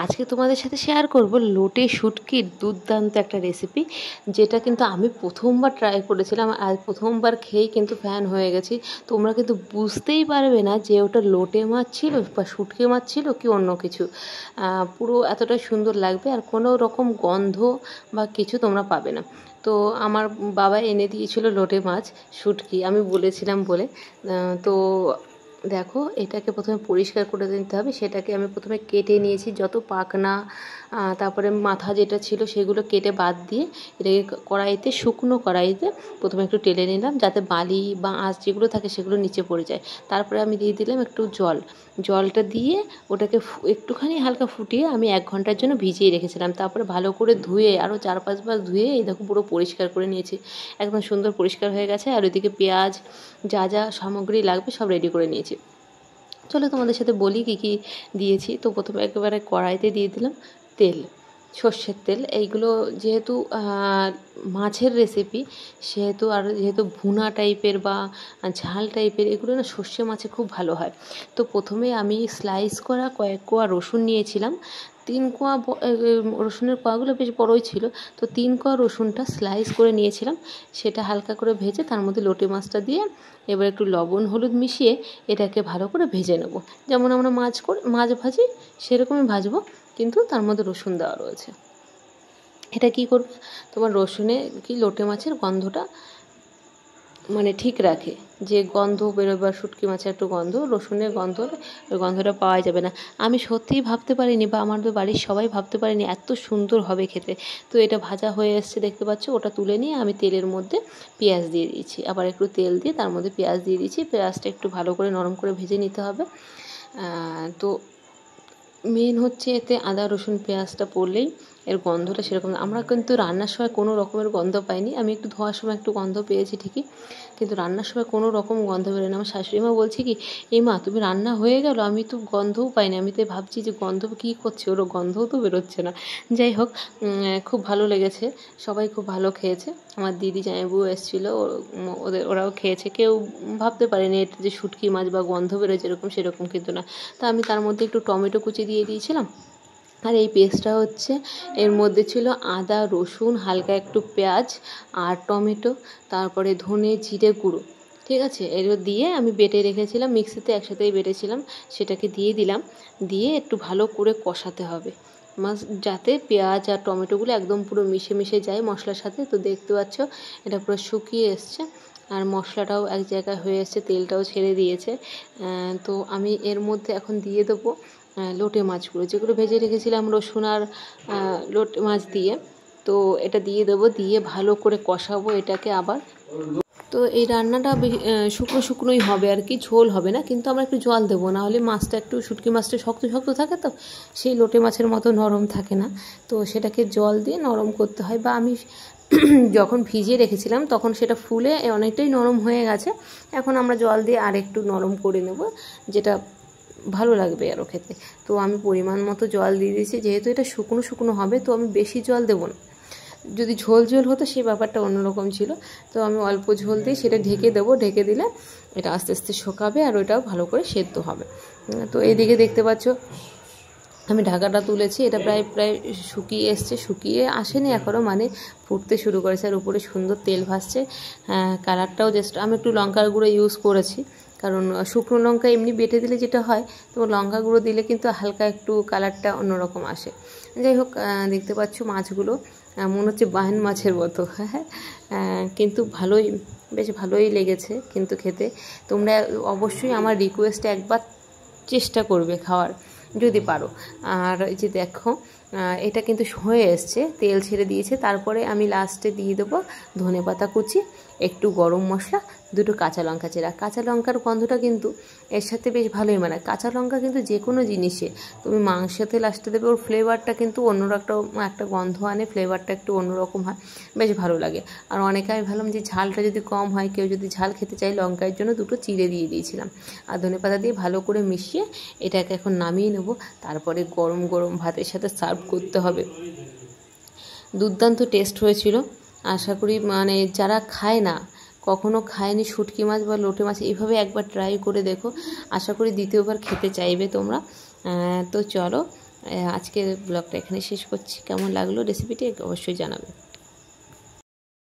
আজকে তোমাদের সাথে শেয়ার করব লোটে শুটকির দুর্দান্ত একটা রেসিপি, যেটা কিন্তু আমি প্রথমবার ট্রাই করেছিলাম আর প্রথমবার খেয়েই কিন্তু ফ্যান হয়ে গেছি। তোমরা কিন্তু বুঝতেই পারবে না যে ওটা লোটে মাছ ছিল বা শুটকি মাছ ছিল কি অন্য কিছু। পুরো এতটা সুন্দর লাগবে আর কোনো রকম গন্ধ বা কিছু তোমরা পাবে না। তো আমার বাবা এনে দিয়েছিল লোটে মাছ শুটকি, আমি বলেছিলাম বলে। তো দেখো, এটাকে প্রথমে পরিষ্কার করে নিতে হবে। সেটাকে আমি প্রথমে কেটে নিয়েছি, যত পাখনা তারপরে মাথা যেটা ছিল সেগুলো কেটে বাদ দিয়ে এটাকে কড়াইতে, শুকনো কড়াইতে প্রথমে একটু টেলে নিলাম, যাতে বালি বা আঁশ যেগুলো থাকে সেগুলো নিচে পড়ে যায়। তারপরে আমি দিয়ে দিলাম একটু জলটা দিয়ে ওটাকে একটুখানি হালকা ফুটিয়ে আমি 1 ঘন্টার জন্য ভিজিয়ে রেখেছিলাম। তারপরে ভালো করে ধুয়ে আরও 4-5 বার ধুয়ে এই দেখো পুরো পরিষ্কার করে নিয়েছি, একদম সুন্দর পরিষ্কার হয়ে গেছে। আর ওইদিকে পেঁয়াজ যা যা সামগ্রী লাগবে সব রেডি করে নিয়েছি। চলো তোমাদের সাথে বলি কী কী দিয়েছি। তো প্রথমে একেবারে কড়াইতে দিয়ে দিলাম তেল, সর্ষের তেল। এইগুলো যেহেতু মাছের রেসিপি, সেহেতু আর যেহেতু ভুনা টাইপের বা ঝাল টাইপের এগুলো না সর্ষে মাছে খুব ভালো হয়। তো প্রথমে আমি স্লাইস করা কয়েক কোয়া রসুন নিয়েছিলাম। 3 কোয়া রসুনের কোয়াগুলো বেশ বড়ই ছিল, তো 3 কোয়া রসুনটা স্লাইস করে নিয়েছিলাম। সেটা হালকা করে ভেজে তার মধ্যে লোটে মাছটা দিয়ে এবার একটু লবণ হলুদ মিশিয়ে এটাকে ভালো করে ভেজে নেব। যেমন আমরা মাছ ভাজি সেরকমই ভাজবো, কিন্তু তার মধ্যে রসুন দেওয়া রয়েছে। এটা কি করবে, তোমার রসুনে কি লোটে মাছের গন্ধটা মানে ঠিক রাখে, যে গন্ধ বেরোবে বা শুটকি মাছের একটু গন্ধ, রসুনের গন্ধ, ওই গন্ধটা পাওয়া যাবে না। আমি সত্যিই ভাবতে পারিনি বা আমাদের বাড়ির সবাই ভাবতে পারিনি এত সুন্দর হবে খেতে। তো এটা ভাজা হয়ে এসছে দেখতে পাচ্ছ, ওটা তুলে নিয়ে আমি তেলের মধ্যে পেঁয়াজ দিয়ে দিয়েছি, আবার একটু তেল দিয়ে তার মধ্যে পেঁয়াজ দিয়ে দিয়েছি। পেঁয়াজটা একটু ভালো করে নরম করে ভেজে নিতে হবে। তো মেন হচ্ছে এতে আদা রসুন পেঁয়াজটা পড়লেই এর গন্ধটা সেরকম। আমরা কিন্তু রান্নার সময় কোনো রকমের গন্ধ পাইনি, আমি একটু ধোয়ার সময় একটু গন্ধ পেয়েছি ঠিকই, কিন্তু রান্নার সময় কোনো রকম গন্ধ বেরোয় না। আমার শাশুড়ি মা বলছে কি, এই মা তুমি রান্না হয়ে গেল, আমি তো গন্ধও পাইনি। আমি তো ভাবছি যে গন্ধ কী করছে, ওরও গন্ধও তো বেরোচ্ছে না। যাই হোক, খুব ভালো লেগেছে, সবাই খুব ভালো খেয়েছে। আমার দিদি জামাইবাবু এসেছিলো, ওরাও খেয়েছে। কেউ ভাবতে পারেনি এটা যে শুটকি মাছ বা গন্ধ বেরোয় যেরকম, সেরকম কিন্তু না। তা আমি তার মধ্যে একটু টমেটো কুচি দিয়ে দিয়েছিলাম। আর এই পেস্টটা হচ্ছে, এর মধ্যে ছিল আদা রসুন, হালকা একটু পেঁয়াজ আর টমেটো, তারপরে ধনে জিরে গুঁড়ো, ঠিক আছে। এগুলো দিয়ে আমি বেটে রেখেছিলাম, মিক্সিতে একসাথেই বেটেছিলাম, সেটাকে দিয়ে দিলাম। দিয়ে একটু ভালো করে কষাতে হবে যাতে পেঁয়াজ আর টমেটোগুলো একদম পুরো মিশে মিশে যায় মশলার সাথে। তো দেখতে পাচ্ছ এটা পুরো শুকিয়ে এসছে আর মশলাটাও এক জায়গায় হয়ে এসছে, তেলটাও ছেড়ে দিয়েছে। তো আমি এর মধ্যে এখন দিয়ে দেবো লোটে মাছগুলো, যেগুলো ভেজে রেখেছিলাম রসুন আর লোটে মাছ দিয়ে। তো এটা দিয়ে দেবো, দিয়ে ভালো করে কষাবো এটাকে আবার। তো এই রান্নাটা শুকনো শুকনোই হবে আর কি, ঝোল হবে না, কিন্তু আমরা একটু জল দেবো, নাহলে মাছটা একটু, শুটকি মাছটা শক্ত শক্ত থাকে, তো সেই লোটে মাছের মতো নরম থাকে না। তো সেটাকে জল দিয়ে নরম করতে হয়। বা আমি যখন ভিজিয়ে রেখেছিলাম তখন সেটা ফুলে অনেকটাই নরম হয়ে গেছে। এখন আমরা জল দিয়ে আর একটু নরম করে নেব, যেটা ভালো লাগবে আরও খেতে। তো আমি পরিমাণ মতো জল দিয়ে দিয়েছি, যেহেতু এটা শুকনো শুকনো হবে তো আমি বেশি জল দেবো না। যদি ঝোল ঝোল হতো সেই ব্যাপারটা অন্যরকম ছিল। তো আমি অল্প ঝোল দিয়ে সেটা ঢেকে দেবো, ঢেকে দিলে এটা আস্তে আস্তে শুকাবে আর ওটাও ভালো করে সেদ্ধ হবে। তো এইদিকে দেখতে পাচ্ছ আমি ঢাকাটা তুলেছি, এটা প্রায় প্রায় শুকিয়ে এসছে, শুকিয়ে আসেনি এখনও, মানে ফুটতে শুরু করেছে আর উপরে সুন্দর তেল ভাসছে। কালারটাও জাস্ট, আমি একটু লঙ্কার গুঁড়ো ইউজ করেছি, কারণ শুকনো লঙ্কা এমনি বেটে দিলে যেটা হয়, তো লঙ্কা গুঁড়ো দিলে কিন্তু হালকা একটু কালারটা অন্যরকম আসে। যাই হোক, দেখতে পাচ্ছ মাছগুলো মনে হচ্ছে বাহিন মাছের মতো, হ্যাঁ, কিন্তু বেশ ভালোই লেগেছে কিন্তু খেতে। তোমরা অবশ্যই আমার রিকোয়েস্টে একবার চেষ্টা করবে খাওয়ার যদি পারো। আর এই যে দেখো, এটা কিন্তু হয়ে এসছে, তেল ছেড়ে দিয়েছে। তারপরে আমি লাস্টে দিয়ে দেবো ধনেপাতা কুচি, একটু গরম মশলা, 2টো কাঁচা লঙ্কা চেরা। কাঁচা লঙ্কার গন্ধটা কিন্তু এর সাথে বেশ ভালোই মানায়। কাঁচা লঙ্কা কিন্তু যে কোনো জিনিসে তুমি মাংসতে লাস্টে দেবে, ওর ফ্লেভারটা কিন্তু একটা গন্ধ আনে, ফ্লেভারটা একটু অন্যরকম হয়, বেশ ভালো লাগে। আর অনেকে আমি ভাবলাম যে ঝালটা যদি কম হয়, কেউ যদি ঝাল খেতে চায়, লঙ্কার জন্য 2টো চিড়ে দিয়ে দিয়েছিলাম। আর ধনেপাতা দিয়ে ভালো করে মিশিয়ে এটাকে এখন নামিয়ে নেব। তারপরে গরম গরম ভাতের সাথে সার্ভ করতে হবে। দুর্দান্ত টেস্ট হয়েছিল। আশা করি মানে যারা খায় না, কখনো খায়নি শুটকি মাছ বা লোটে মাছ, এইভাবে একবার ট্রাই করে দেখো, আশা করি দ্বিতীয়বার খেতে চাইবে তোমরা। তো চলো, আজকের ব্লগটা এখানে শেষ করছি। কেমন লাগলো রেসিপিটি অবশ্যই জানাবে।